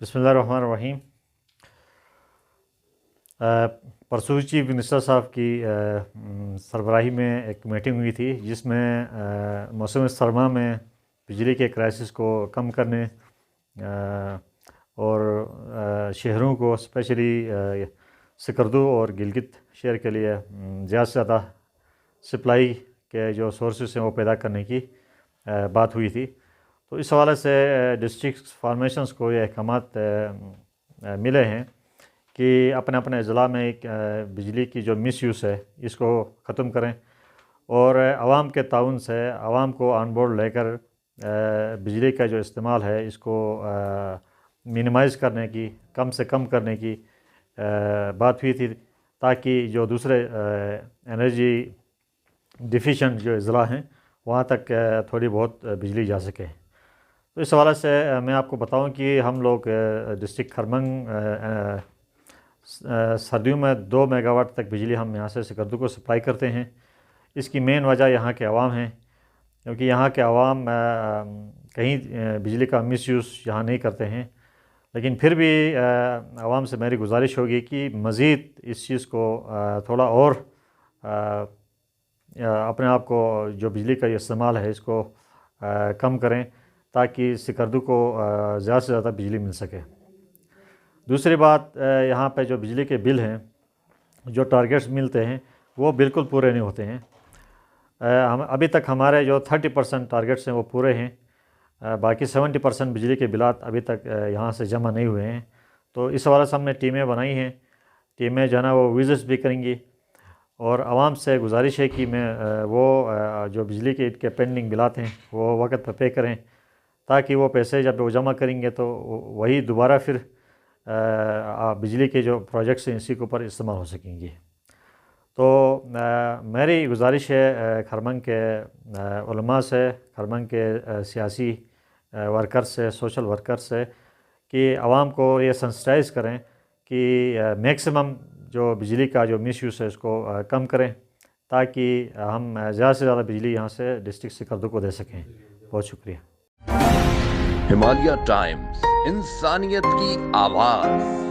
بسم اللہ الرحمن الرحیم۔ پرسوں چیف منسٹر صاحب کی سربراہی میں ایک میٹنگ ہوئی تھی جس میں موسم سرما میں بجلی کے کرائسس کو کم کرنے اور شہروں کو اسپیشلی سکردو اور گلگت شہر کے لیے زیادہ سے زیادہ سپلائی کے جو سورسز ہیں وہ پیدا کرنے کی بات ہوئی تھی۔ تو اس حوالے سے ڈسٹرکٹ فارمیشنز کو یہ احکامات ملے ہیں کہ اپنے اپنے اضلاع میں بجلی کی جو مس یوز ہے اس کو ختم کریں اور عوام کے تعاون سے عوام کو آن بورڈ لے کر بجلی کا جو استعمال ہے اس کو مینیمائز کرنے کی، کم سے کم کرنے کی بات ہوئی تھی، تاکہ جو دوسرے انرجی ڈیفیشنٹ جو اضلاع ہیں وہاں تک تھوڑی بہت بجلی جا سکے۔ تو اس حوالے سے میں آپ کو بتاؤں کہ ہم لوگ ڈسٹرکٹ خرمنگ سردیوں میں 2 میگا واٹ تک بجلی ہم یہاں سے سکردو کو سپلائی کرتے ہیں۔ اس کی مین وجہ یہاں کے عوام ہیں، کیونکہ یہاں کے عوام کہیں بجلی کا مس یوز یہاں نہیں کرتے ہیں، لیکن پھر بھی عوام سے میری گزارش ہوگی کہ مزید اس چیز کو تھوڑا اور اپنے آپ کو جو بجلی کا استعمال ہے اس کو کم کریں تاکہ سکردو کو زیادہ سے زیادہ بجلی مل سکے۔ دوسری بات، یہاں پہ جو بجلی کے بل ہیں، جو ٹارگیٹس ملتے ہیں وہ بالکل پورے نہیں ہوتے ہیں۔ ابھی تک ہمارے جو 30% ٹارگیٹس ہیں وہ پورے ہیں، باقی 70% بجلی کے بلات ابھی تک یہاں سے جمع نہیں ہوئے ہیں۔ تو اس حوالے سے ہم نے ٹیمیں بنائی ہیں، ٹیمیں جو ہے نا وہ وزٹس بھی کریں گی، اور عوام سے گزارش ہے کہ وہ جو بجلی کے پینڈنگ بلات ہیں وہ وقت پہ پے کریں، تاکہ وہ پیسے جب وہ جمع کریں گے تو وہی دوبارہ پھر بجلی کے جو پروجیکٹس ہیں اسی کے اوپر استعمال ہو سکیں گے۔ تو میری گزارش ہے خرمنگ کے علماء سے، خرمنگ کے سیاسی ورکر سے، سوشل ورکر سے، کہ عوام کو یہ سنسٹائز کریں کہ میکسیمم جو بجلی کا جو مس یوز ہے اس کو کم کریں، تاکہ ہم زیادہ سے زیادہ بجلی یہاں سے ڈسٹرکٹ سکردو کو دے سکیں۔ بہت شکریہ۔ ہمالیہ ٹائمز، انسانیت کی آواز۔